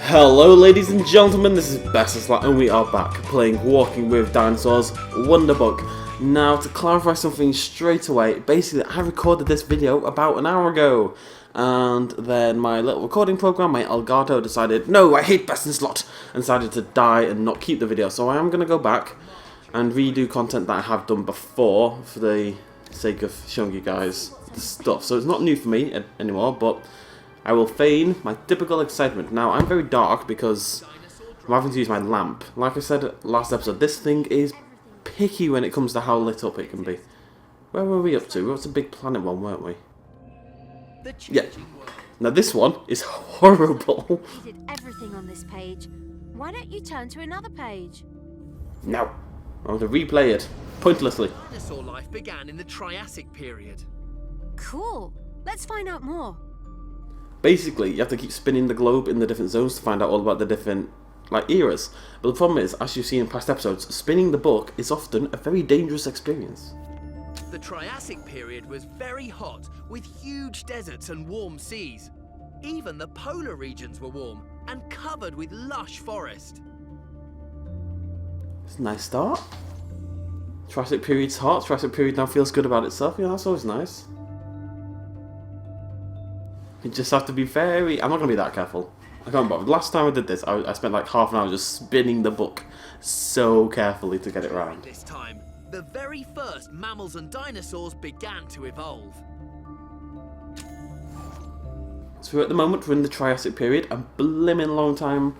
Hello ladies and gentlemen, this is BestInSlot and we are back playing Walking with Dinosaurs Wonderbook. Now to clarify something straight away, basically I recorded this video about an hour ago and then my little recording program, my Elgato, decided, no, I hate BestInSlot, and decided to die and not keep the video. So I am going to go back and redo content that I have done before for the sake of showing you guys the stuff. So it's not new for me anymore, but I will feign my typical excitement. Now, I'm very dark because I'm having to use my lamp. Like I said last episode, this thing is picky when it comes to how lit up it can be. Where were we up to? We were up to Big Planet one, weren't we? Yeah. Now this one is horrible. You did everything on this page. Why don't you turn to another page? No. I want to replay it. Pointlessly. Dinosaur life began in the Triassic Period. Cool. Let's find out more. Basically, you have to keep spinning the globe in the different zones to find out all about the different eras. But the problem is, as you've seen in past episodes, spinning the book is often a very dangerous experience. The Triassic Period was very hot, with huge deserts and warm seas. Even the polar regions were warm and covered with lush forest. It's a nice start. Triassic Period's hot. Triassic Period now feels good about itself. Yeah, that's always nice. You just have to be very... I'm not going to be that careful. I can't bother. Last time I did this, I spent like half an hour just spinning the book so carefully to get it right. This time, the very first mammals and dinosaurs began to evolve. So at the moment, we're in the Triassic Period, a blimmin' long time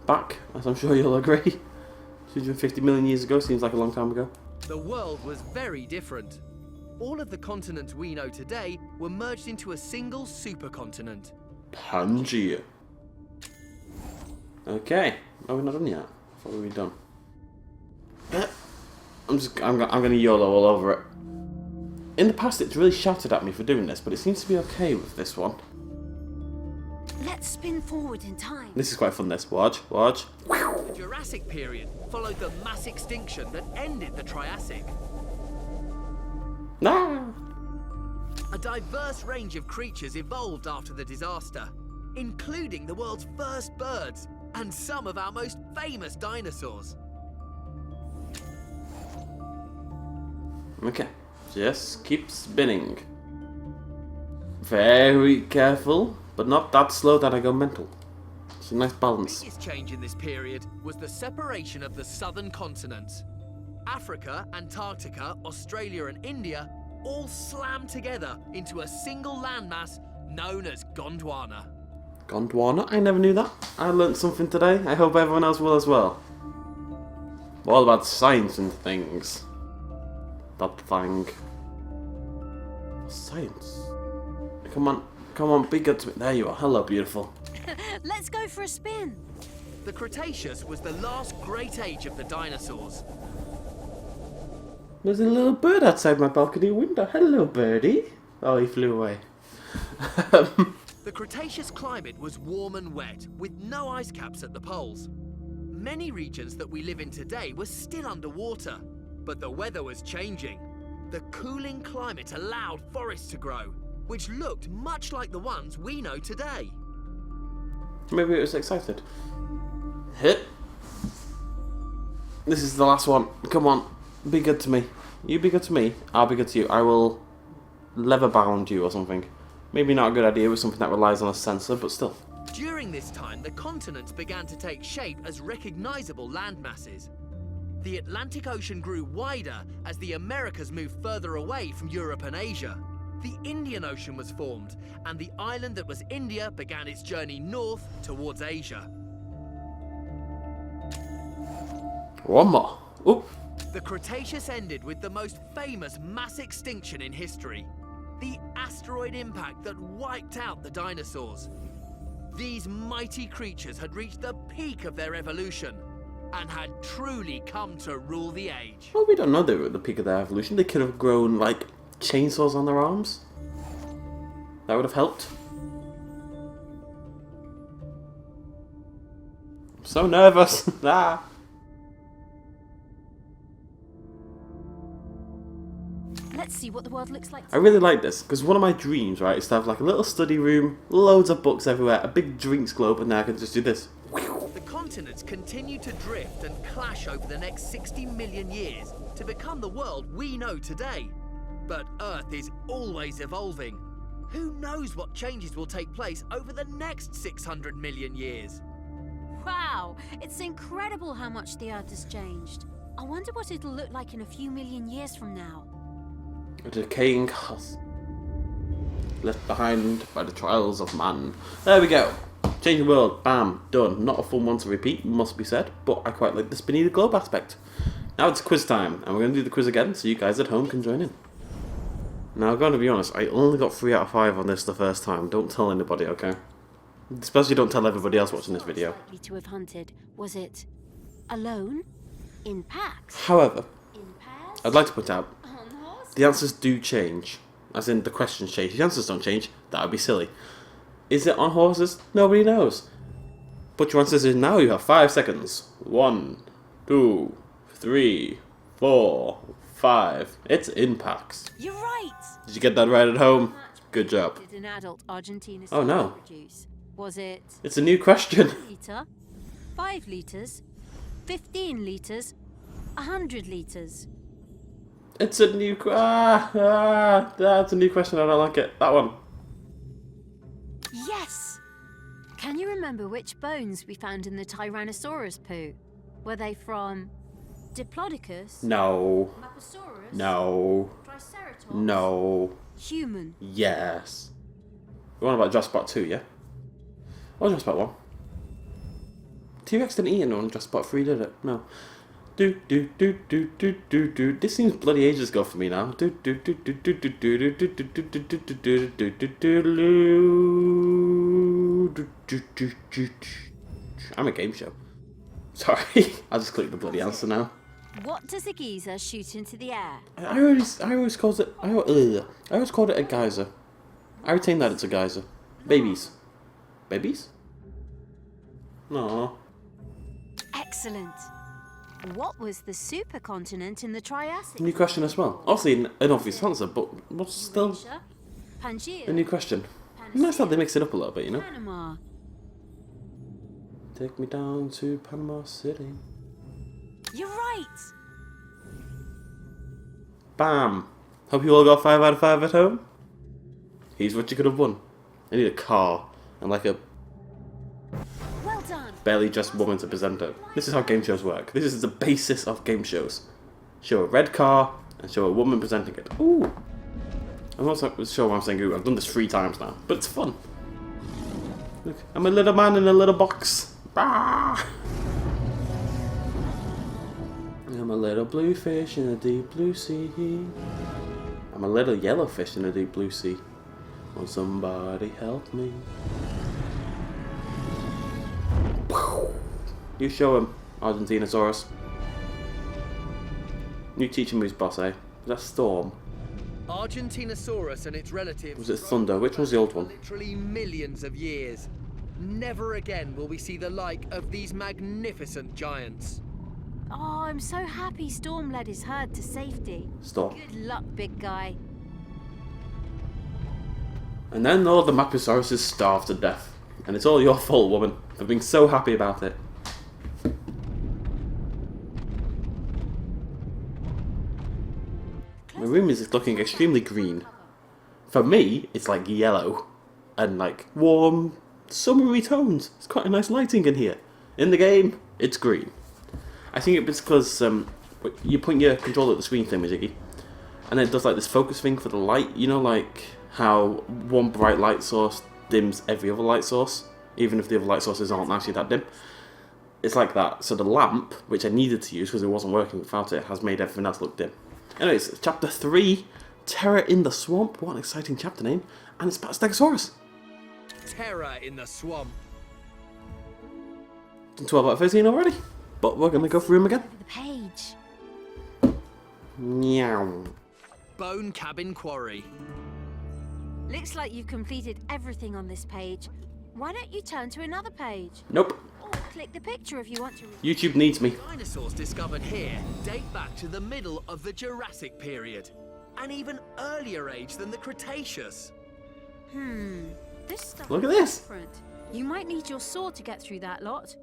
back, as I'm sure you'll agree. 250 million years ago seems like a long time ago. The world was very different. All of the continents we know today were merged into a single supercontinent. Pangea. Okay. Oh, we're not done yet. I thought we were done. I'm gonna YOLO all over it. In the past, it's really shouted at me for doing this, but it seems to be okay with this one. Let's spin forward in time. This is quite fun. This watch. The Jurassic Period followed the mass extinction that ended the Triassic. Nah. A diverse range of creatures evolved after the disaster, including the world's first birds and some of our most famous dinosaurs. Okay, just keep spinning. Very careful, but not that slow that I go mental. It's a nice balance. The biggest change in this period was the separation of the southern continents. Africa, Antarctica, Australia and India all slammed together into a single landmass known as Gondwana. Gondwana? I never knew that. I learnt something today. I hope everyone else will as well. We're all about science and things. That thing. Science. Come on, be good to me. There you are. Hello, beautiful. Let's go for a spin. The Cretaceous was the last great age of the dinosaurs. There's a little bird outside my balcony window. Hello, birdie. Oh, he flew away. The Cretaceous climate was warm and wet, with no ice caps at the poles. Many regions that we live in today were still underwater, but the weather was changing. The cooling climate allowed forests to grow, which looked much like the ones we know today. Maybe it was excited. Hit. This is the last one. Come on. Be good to me. You be good to me. I'll be good to you. I will leather bound you or something. Maybe not a good idea with something that relies on a sensor, but still. During this time, the continents began to take shape as recognizable landmasses. The Atlantic Ocean grew wider as the Americas moved further away from Europe and Asia. The Indian Ocean was formed, and the island that was India began its journey north towards Asia. One more. Oop. The Cretaceous ended with the most famous mass extinction in history, the asteroid impact that wiped out the dinosaurs. These mighty creatures had reached the peak of their evolution and had truly come to rule the age. Well, we don't know they were at the peak of their evolution. They could have grown, like, chainsaws on their arms. That would have helped. I'm so nervous. Ah. Let's see what the world looks like. I really like this, because one of my dreams, right, is to have like a little study room, loads of books everywhere, a big drinks globe, and then I can just do this. The continents continue to drift and clash over the next 60 million years to become the world we know today. But Earth is always evolving. Who knows what changes will take place over the next 600 million years? Wow, it's incredible how much the Earth has changed. I wonder what it'll look like in a few million years from now. A decaying husk, left behind by the trials of man. There we go. Change the world. Bam. Done. Not a fun one to repeat, must be said, but I quite like the spinny the globe aspect. Now it's quiz time, and we're going to do the quiz again so you guys at home can join in. Now, I'm going to be honest, I only got 3 out of 5 on this the first time. Don't tell anybody, okay? Especially don't tell everybody else watching this video. Likely to have hunted. Was it alone? In packs? However, In pairs? I'd like to point out, On horse? the answers do change. As in, the questions change. The answers don't change. That would be silly. Is it on horses? Nobody knows. Put your answers in now. You have 5 seconds. 1, 2, 3, 4, 5. It's in packs. You're right. Did you get that right at home? Good job. Did an adult Argentina Oh, no. produce? Was it It's a new question. 1 litre, 5 litres, 15 litres, 100 litres? It's a new that's a new question. I don't like it. That one. Yes! Can you remember which bones we found in the Tyrannosaurus poo? Were they from Diplodocus? No. Maposaurus? No. Triceratops? No. Human? Yes. The one about Jurassic Park 2, yeah? Or Jurassic Park 1? T-Rex didn't eat anyone on Jurassic Park 3, did it? No. This seems bloody ages ago for me now. I'm a game show. Sorry, I just clicked the bloody answer now. What does a geyser shoot into the air? I always called it. I always called it a geyser. I retain that it's a geyser. Babies. Babies? No. Excellent. What was the supercontinent in the Triassic? New question as well. Obviously an obvious answer, but what's still Eurasia, Pangaea, a new question? Nice that they mix it up a little bit, you know? Panama. Take me down to Panama City. You're right. Bam! Hope you all got 5 out of 5 at home. Here's what you could have won. I need a car and like a Well done. barely dressed woman to present it. This is how game shows work. This is the basis of game shows. Show a red car and show a woman presenting it. Ooh! I'm not sure why I'm saying ooh. I've done this 3 times now, but it's fun. Look, I'm a little man in a little box. Ah! I'm a little blue fish in a deep blue sea. I'm a little yellow fish in a deep blue sea. Will somebody help me? You show him, Argentinosaurus. You teach him who's boss, eh? Is that Storm? Argentinosaurus and its relatives. Was it Thunder? Which one's the old one? Literally millions of years. Never again will we see the like of these magnificent giants. Oh, I'm so happy Storm led his herd to safety. Storm. Good luck, big guy. And then all the Maposauruses starved to death. And it's all your fault, woman, for being so happy about it. My room is looking extremely green. For me, it's like yellow. And like warm, summery tones. It's quite a nice lighting in here. In the game, it's green. I think it's because you point your controller at the screen thing, Majiggy, and it does like this focus thing for the light. You know, like how one bright light source dims every other light source, even if the other light sources aren't actually that dim. It's like that. So the lamp, which I needed to use because it wasn't working without it, has made everything else look dim. Anyways, chapter 3, Terror in the Swamp. What an exciting chapter name. And it's about Stegosaurus. Terror in the swamp. Done 12 out of 13 already. But we're going to go through him again. Over the page. Meow. Bone Cabin Quarry. Looks like you've completed everything on this page. Why don't you turn to another page? Nope. Or click the picture if you want to. YouTube needs me. Dinosaurs discovered here date back to the middle of the Jurassic Period. an even earlier age than the Cretaceous. This stuff Look at is this. different. You might need your saw to get through that lot.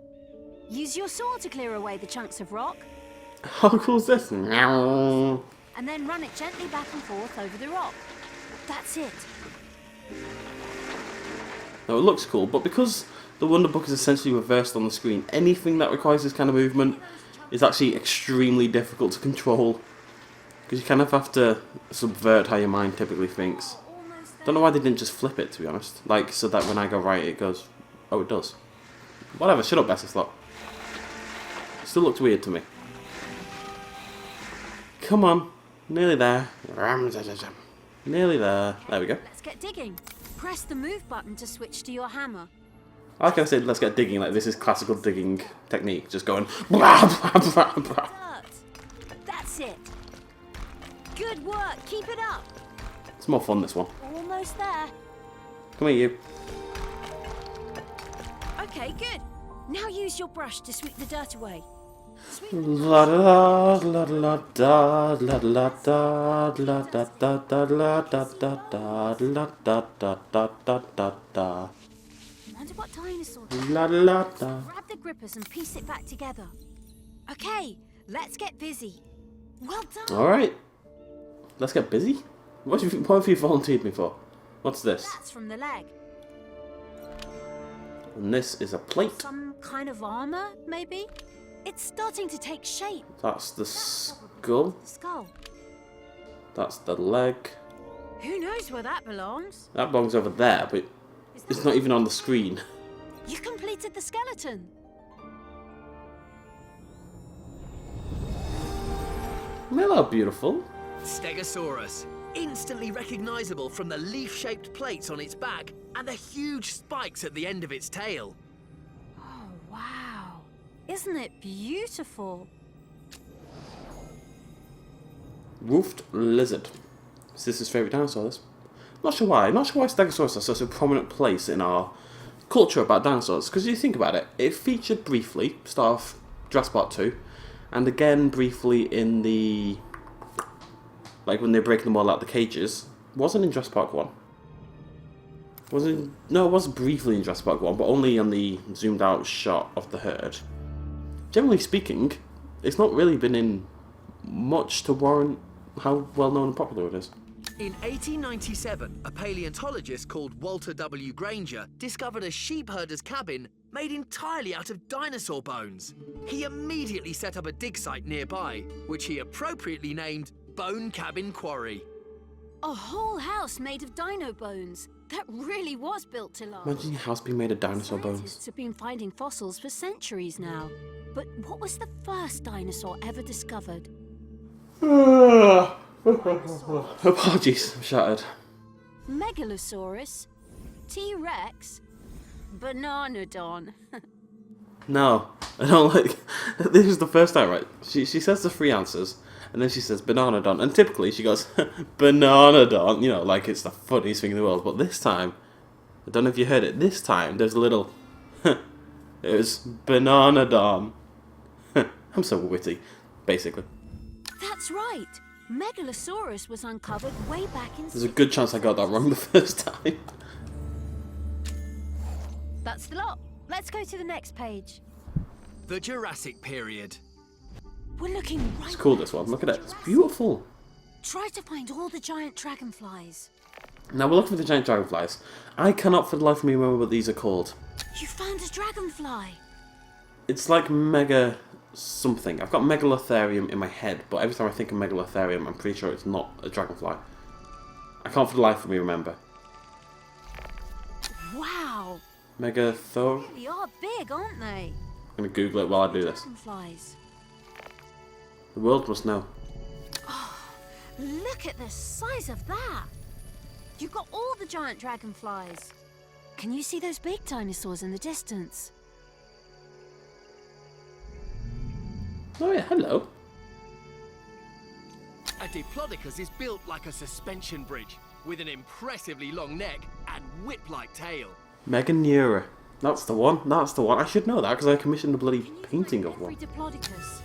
Use your saw to clear away the chunks of rock, How cool is this? Meow. and then run it gently back and forth over the rock. That's it. Now it looks cool, but because the Wonderbook is essentially reversed on the screen, anything that requires this kind of movement is actually extremely difficult to control. Because you kind of have to subvert how your mind typically thinks. Don't know why they didn't just flip it, to be honest. Like, so that when I go right, it goes, oh, it does. Whatever, shut up, BestInSlot. Still looked weird to me. Come on, nearly there. Nearly there. There we go. Let's get digging. Press the move button to switch to your hammer. I like how I said, let's get digging, like this is classical digging technique. Just going, blah, blah, blah, blah. Dirt. That's it. Good work. Keep it up. It's more fun, this one. Almost there. Come here, you. Okay, good. Now use your brush to sweep the dirt away. Sweep the La da la la da la la da la da da da la da da da la da da da da da da. Wonder what dinosaur. La la da. Grab the grippers and piece it back together. Okay, let's get busy. Well done. Alright. Let's get busy. What have you volunteered me for? What's this? That's from the leg. And this is a plate. Some kind of armor, maybe? It's starting to take shape. That's the skull. The skull. That's the leg. Who knows where that belongs? That belongs over there, but it's not even on the screen. You completed the skeleton. Hello, beautiful. Stegosaurus, instantly recognizable from the leaf-shaped plates on its back and the huge spikes at the end of its tail. Oh, wow. Isn't it beautiful? Roofed lizard. Is this his favourite dinosaur, this? Not sure why. Not sure why Stegosaurus has such a prominent place in our culture about dinosaurs. Because you think about it, it featured briefly, start off Jurassic Park 2, and again briefly in the... like when they're breaking them all out of the cages. Wasn't in Jurassic Park 1. No, it was briefly in Jurassic Park 1, but only on the zoomed out shot of the herd. Generally speaking, it's not really been in much to warrant how well known and popular it is. In 1897, a paleontologist called Walter W. Granger discovered a sheep herder's cabin made entirely out of dinosaur bones. He immediately set up a dig site nearby, which he appropriately named Bone Cabin Quarry. A whole house made of dino bones. That really was built to last. Imagine your house being made of dinosaur bones. Scientists have been finding fossils for centuries now. But what was the first dinosaur ever discovered? Apologies, I'm shattered. Megalosaurus? T-Rex? Bananodon? No, I don't like... This is the first time, right? She says the three answers, and then she says Bananodon, and typically she goes, Bananodon, you know, like it's the funniest thing in the world, but this time, I don't know if you heard it, this time there's a little, it was Bananodon. I'm so witty, basically. That's right. Megalosaurus was uncovered way back in... There's a good chance I got that wrong the first time. That's the lot. Let's go to the next page. The Jurassic Period. We're looking right... It's cool, this one, look at it, it's beautiful. Try to find all the giant dragonflies. Now we're looking for the giant dragonflies. I cannot for the life of me remember what these are called. You found a dragonfly. It's like mega something. I've got Megalotherium in my head, but every time I think of Megalotherium, I'm pretty sure it's not a dragonfly. I can't for the life of me remember. Wow. Megathor... They are big, aren't they? I'm going to Google it while I do this. Dragonflies. The world must know. Look at the size of that. You've got all the giant dragonflies. Can you see those big dinosaurs in the distance? Oh yeah, hello. A Diplodocus is built like a suspension bridge, with an impressively long neck and whip-like tail. Meganeura. That's the one. That's the one. I should know that because I commissioned a bloody Can you painting find of one. every Diplodocus?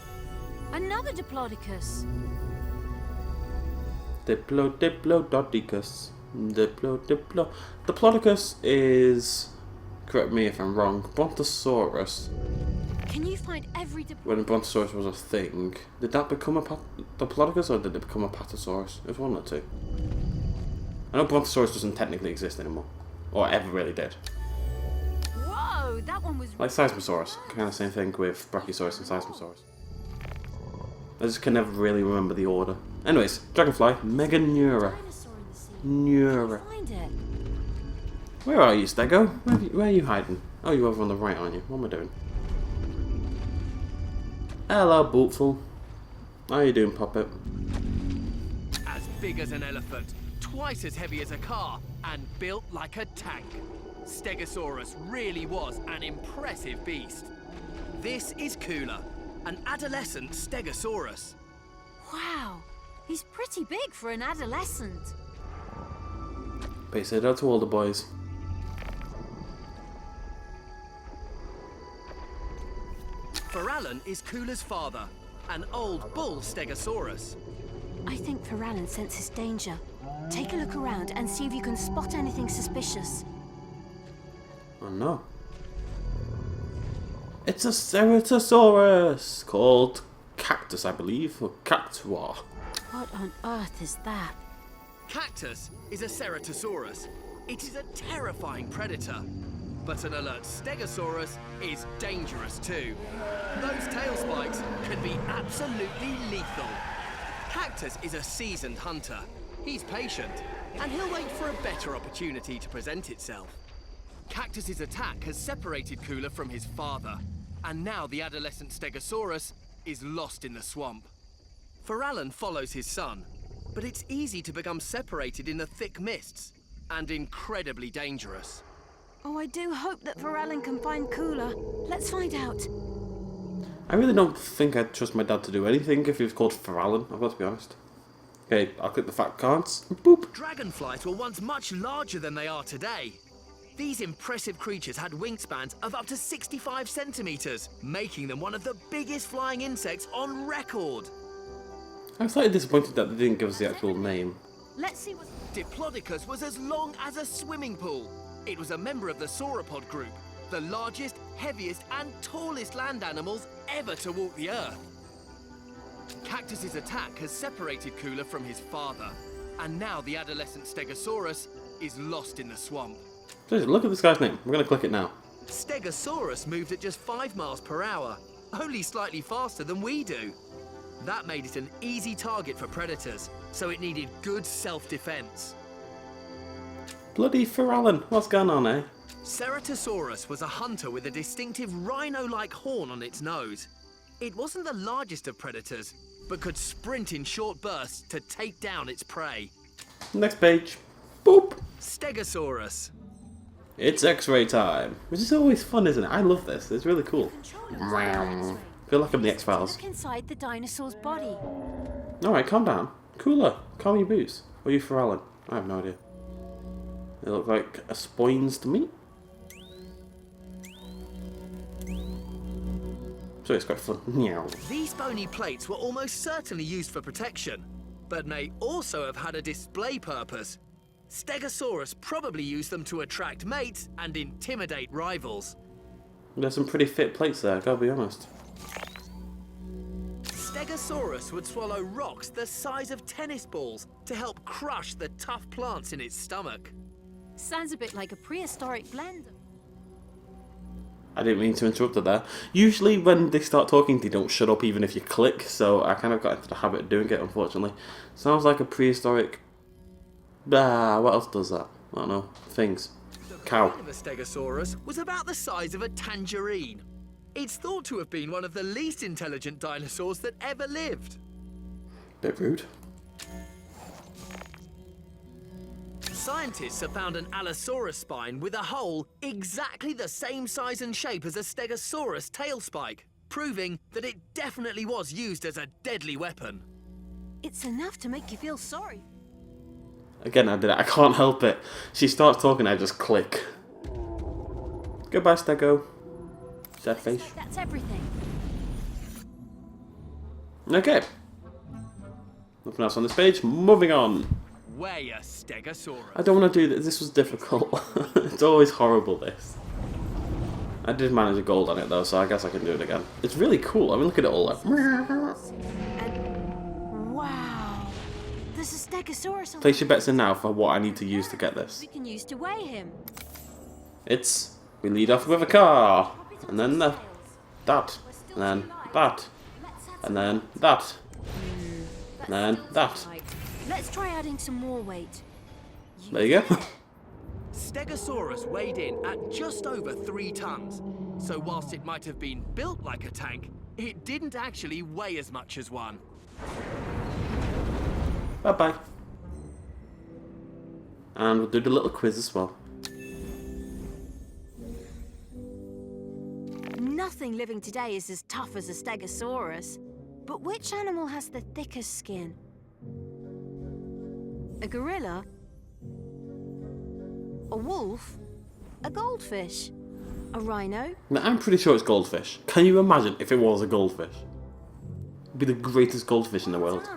Another Diplodocus. Diplodocus. Diplodocus is, correct me if I'm wrong, Brontosaurus. Can you find every When Brontosaurus was a thing, did that become a Diplodocus or did it become a Patasaurus? It was one or two. I know Brontosaurus doesn't technically exist anymore, or ever really did. Whoa, that one was Like Seismosaurus, kind of same thing with Brachiosaurus and Seismosaurus. I just can never really remember the order. Anyways, Dragonfly, Meganeura. dinosaur in the sea. Neura. Find it. Where are you, Stego? Where are you hiding? Oh, you're over on the right, aren't you? What am I doing? Hello, Bootful. How you doing, Puppet? As big as an elephant, twice as heavy as a car, and built like a tank. Stegosaurus really was an impressive beast. This is Cooler, an adolescent Stegosaurus. Wow, he's pretty big for an adolescent. Peace out to all the boys. Farallon is Cooler's father, an old bull Stegosaurus. I think Farallon senses danger. Take a look around and see if you can spot anything suspicious. Oh no. It's a Ceratosaurus called Cactus, I believe, or Cactua. What on earth is that? Cactus is a Ceratosaurus. It is a terrifying predator. But an alert Stegosaurus is dangerous too. Those tail spikes can be absolutely lethal. Cactus is a seasoned hunter. He's patient, and he'll wait for a better opportunity to present itself. Cactus's attack has separated Cooler from his father, and now the adolescent Stegosaurus is lost in the swamp. Farallon follows his son, but it's easy to become separated in the thick mists, and incredibly dangerous. Oh, I do hope that Farallon can find Cooler. Let's find out. I really don't think I'd trust my dad to do anything if he was called Farallon, I've got to be honest. Okay, I'll click the fact cards. Boop. Dragonflies were once much larger than they are today. These impressive creatures had wingspans of up to 65 centimeters, making them one of the biggest flying insects on record. I'm slightly disappointed that they didn't give us the actual name. Let's see what... Diplodocus was as long as a swimming pool. It was a member of the sauropod group, the largest, heaviest, and tallest land animals ever to walk the earth. Cactus's attack has separated Cooler from his father, and now the adolescent Stegosaurus is lost in the swamp. Seriously, look at this guy's name. I'm going to click it now. Stegosaurus moved at just 5 miles per hour, only slightly faster than we do. That made it an easy target for predators, so it needed good self-defense. Bloody Farallon, what's going on, eh? Ceratosaurus was a hunter with a distinctive rhino-like horn on its nose. It wasn't the largest of predators, but could sprint in short bursts to take down its prey. Next page. Boop. Stegosaurus. It's X-ray time, which is always fun, isn't it? I love this. It's really cool. I feel like I'm the X-Files. Look inside the dinosaur's body. Alright, calm down. Cooler. Calm your boots. Or are you Farallon? I have no idea. They look like a spoins to me. So it's quite fun. Meow. These bony plates were almost certainly used for protection, but may also have had a display purpose. Stegosaurus probably used them to attract mates and intimidate rivals. There's some pretty fit plates there, gotta be honest. Stegosaurus would swallow rocks the size of tennis balls to help crush the tough plants in its stomach. Sounds a bit like a prehistoric blender. I didn't mean to interrupt her there. Usually when they start talking, they don't shut up even if you click, so I kind of got into the habit of doing it, unfortunately. Sounds like a prehistoric... what else does that? I don't know. Things. Cow. The brain of a Stegosaurus was about the size of a tangerine. It's thought to have been one of the least intelligent dinosaurs that ever lived. Bit rude. Scientists have found an Allosaurus spine with a hole exactly the same size and shape as a Stegosaurus tail spike, proving that it definitely was used as a deadly weapon. It's enough to make you feel sorry. Again, I did it. I can't help it. She starts talking, I just click. Goodbye, Stego. Sad face. That's everything. Okay. Nothing else on this page. Moving on. Weigh a Stegosaurus. I don't want to do this. This was difficult. It's always horrible, this. I did manage a gold on it, though, so I guess I can do it again. It's really cool. I mean, look at it all. Like, wow. There's a Stegosaurus on place your bets in now for what I need to use to get this. we can use to weigh him. We lead off with a car. And then that. And then that. And then that. And then that. Let's try adding some more weight. There you go. Stegosaurus weighed in at just over 3 tons. So whilst it might have been built like a tank, it didn't actually weigh as much as one. Bye-bye. And we'll do the little quiz as well. Nothing living today is as tough as a Stegosaurus. But which animal has the thickest skin? A gorilla? A wolf? A goldfish? A rhino? Now, I'm pretty sure it's goldfish. Can you imagine if it was a goldfish? It'd be the greatest goldfish in the world.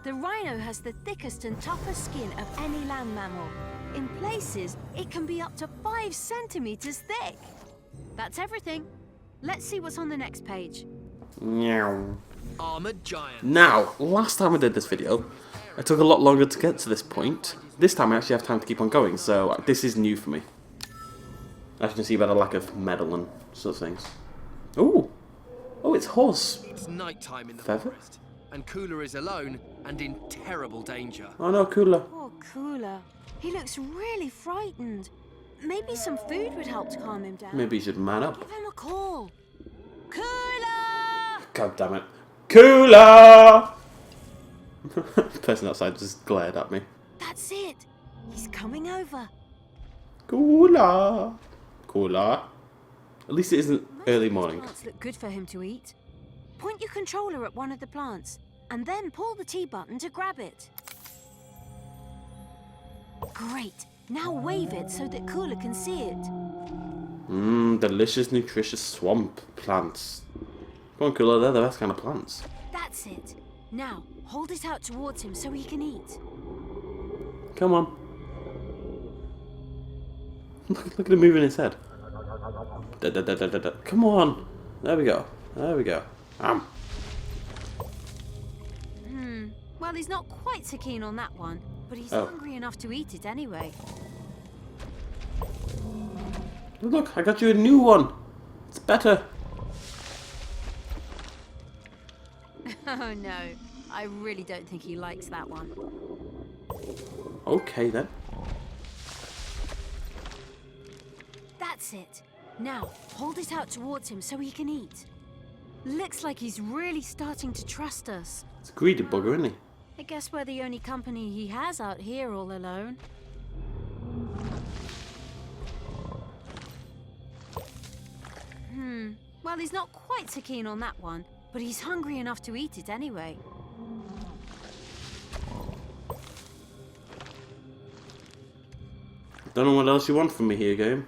The rhino has the thickest and toughest skin of any land mammal. In places, it can be up to 5 centimeters thick. That's everything. Let's see what's on the next page. Meow. Armored giant. Now, last time I did this video, it took a lot longer to get to this point. This time I actually have time to keep on going, so this is new for me. As you can see by the lack of metal and sort of things. Ooh! Oh, it's horse. It's nighttime in the Feather? forest, and Cooler is alone and in terrible danger. Oh no, Cooler. Poor Cooler. He looks really frightened. Maybe some food would help to calm him down. Maybe you should man up. Give him a call. Cooler! God damn it. Cooler! The person outside just glared at me. That's it. He's coming over. Cooler! Cooler. At least it isn't early morning. Plants look good for him to eat. Point your controller at one of the plants, and then pull the T button to grab it. Great. Now wave it so that Cooler can see it. Mmm, delicious, nutritious swamp plants. Come on, Cooler, they're the best kind of plants. That's it. Now, hold it out towards him so he can eat. Come on. Look at him moving his head. Da, da, da, da, da, da. Come on. There we go. There we go. Well, he's not quite so keen on that one, but he's Oh. hungry enough to eat it anyway. Look, I got you a new one. It's better. Oh no, I really don't think he likes that one. Okay then. That's it. Now, hold it out towards him so he can eat. Looks like he's really starting to trust us. It's a greedy bugger, isn't he? I guess we're the only company he has out here all alone. Well, he's not quite so keen on that one, but he's hungry enough to eat it anyway. Don't know what else you want from me here, game.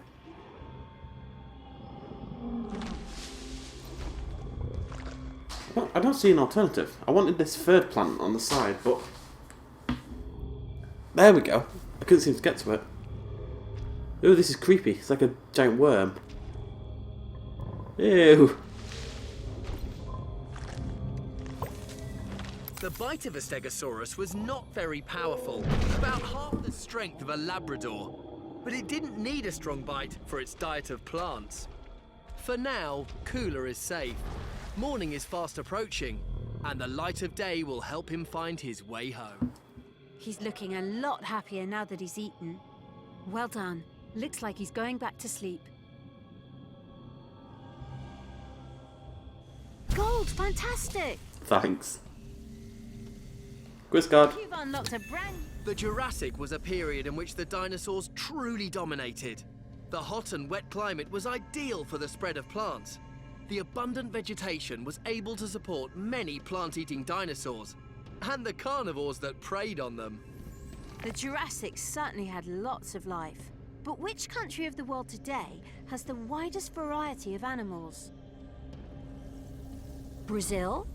Well, I don't see an alternative. I wanted this third plant on the side, but... There we go. I couldn't seem to get to it. Ooh, this is creepy. It's like a giant worm. Ew. The bite of a Stegosaurus was not very powerful, about half the strength of a Labrador. But it didn't need a strong bite for its diet of plants. For now, Cooler is safe. Morning is fast approaching, and the light of day will help him find his way home. He's looking a lot happier now that he's eaten. Well done. Looks like he's going back to sleep. Gold! Fantastic! Thanks. Quiz card. You've unlocked a brand... The Jurassic was a period in which the dinosaurs truly dominated. The hot and wet climate was ideal for the spread of plants. The abundant vegetation was able to support many plant-eating dinosaurs, and the carnivores that preyed on them. The Jurassic certainly had lots of life. But which country of the world today has the widest variety of animals? Brazil?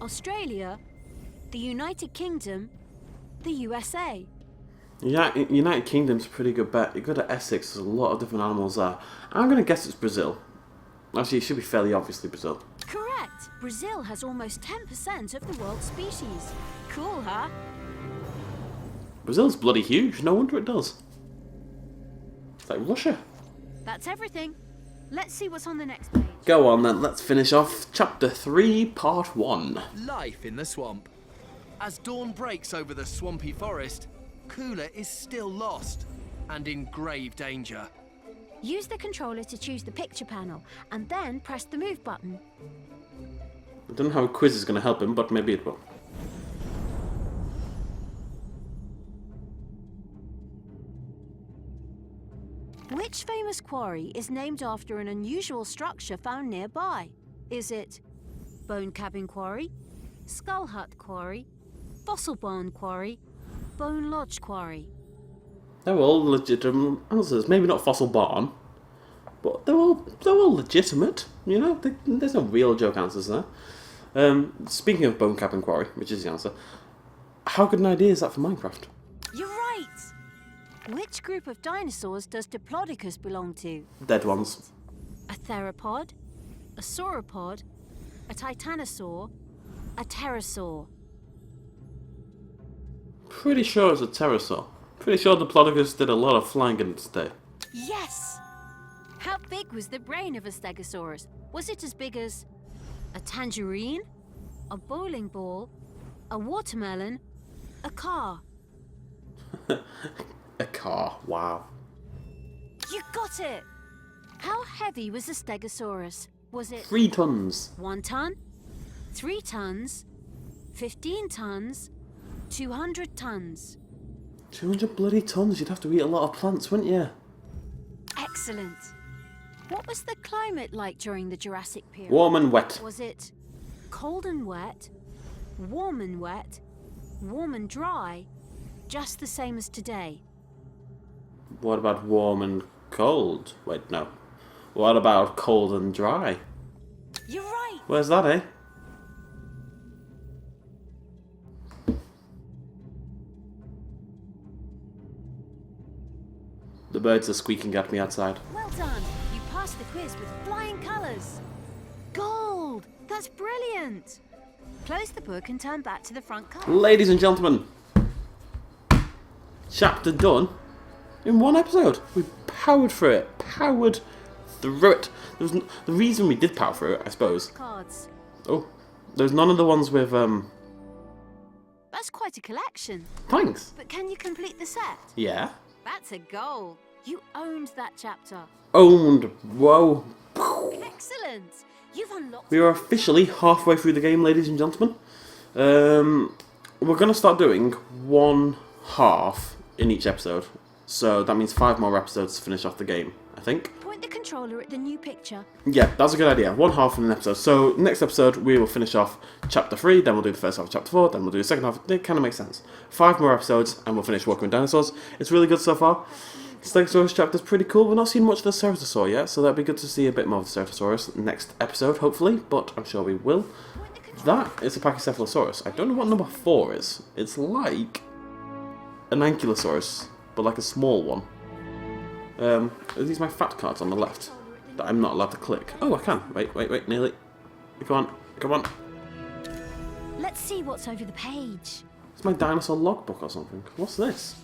Australia, the United Kingdom, the USA. Yeah, United Kingdom's a pretty good bet. You go to Essex, there's a lot of different animals there. I'm going to guess it's Brazil. Actually, it should be fairly obviously Brazil. Correct! Brazil has almost 10% of the world's species. Cool, huh? Brazil's bloody huge, no wonder it does. It's like Russia. That's everything. Let's see what's on the next page. Go on then, let's finish off Chapter 3, Part 1. Life in the swamp. As dawn breaks over the swampy forest, Cooler is still lost and in grave danger. Use the controller to choose the picture panel and then press the move button. I don't know how a quiz is going to help him, but maybe it will. Which famous quarry is named after an unusual structure found nearby? Is it Bone Cabin Quarry, Skull Hut Quarry, Fossil Barn Quarry, Bone Lodge Quarry? They're all legitimate answers. Maybe not Fossil Barn, but they're all legitimate. You know, there's no real joke answers there. Speaking of Bone Cabin Quarry, which is the answer, how good an idea is that for Minecraft? You're right! Which group of dinosaurs does Diplodocus belong to? Dead ones. A theropod, a sauropod, a titanosaur, a pterosaur. Pretty sure it's a pterosaur. Pretty sure Diplodocus did a lot of flying in its day. Yes! How big was the brain of a Stegosaurus? Was it as big as a tangerine, a bowling ball, a watermelon, a car? A car, wow. You got it! How heavy was a Stegosaurus? Was it 3 tons. 1 ton, 3 tons, 15 tons, 200 tons? 200 bloody tons, you'd have to eat a lot of plants, wouldn't you? Excellent. What was the climate like during the Jurassic period? Warm and wet. Was it cold and wet, warm and wet, warm and dry, just the same as today? What about warm and cold? Wait, no. What about cold and dry? You're right! Where's that, eh? The birds are squeaking at me outside. Well done! You passed the quiz with flying colours. Gold! That's brilliant! Close the book and turn back to the front cover. Ladies and gentlemen, chapter done in 1 episode. We powered through it. Powered through it. The reason we did power through it, I suppose. Cards. Oh, there's none of the ones with, That's quite a collection. Thanks. But can you complete the set? Yeah. That's a goal. You owned that chapter. Owned. Whoa. Excellent. You've unlocked... We are officially halfway through the game, ladies and gentlemen. We're going to start doing 1 half in each episode. So that means 5 more episodes to finish off the game, I think. Point the controller at the new picture. Yeah, that's a good idea. 1 half in an episode. So next episode we will finish off chapter 3, then we'll do the first half of chapter 4, then we'll do the second half. It kind of makes sense. 5 more episodes and we'll finish Walking with Dinosaurs. It's really good so far. Stegosaurus chapter's pretty cool. We've not seen much of the Ceratosaur yet, so that'd be good to see a bit more of the Ceratosaurus next episode, hopefully, but I'm sure we will. That is a Pachycephalosaurus. I don't know what number 4 is. It's like an Ankylosaurus, but like a small one. Are these my fat cards on the left that I'm not allowed to click? Oh, I can. Wait, nearly. Come on. Let's see what's over the page. It's my dinosaur logbook or something. What's this?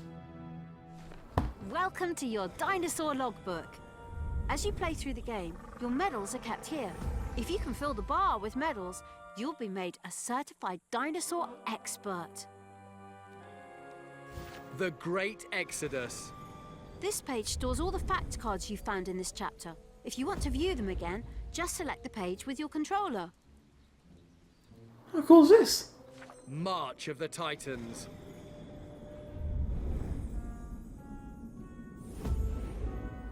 Welcome to your dinosaur logbook. As you play through the game, your medals are kept here. If you can fill the bar with medals, you'll be made a certified dinosaur expert. The Great Exodus. This page stores all the fact cards you found in this chapter. If you want to view them again, just select the page with your controller. How cool is this? March of the Titans.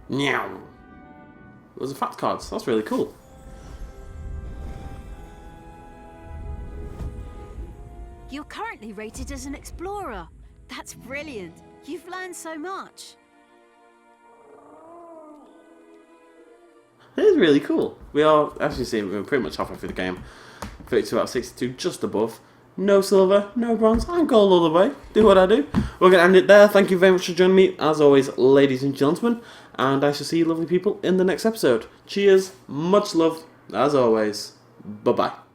Meow. Those are fact cards. That's really cool. You're currently rated as an explorer. That's brilliant. You've learned so much. It is really cool. We are, as you see, we're pretty much halfway through the game. 32 out of 62 just above. No silver, no bronze, and gold all the way. Do what I do. We're going to end it there. Thank you very much for joining me, as always, ladies and gentlemen. And I shall see you lovely people in the next episode. Cheers, much love, as always. Bye-bye.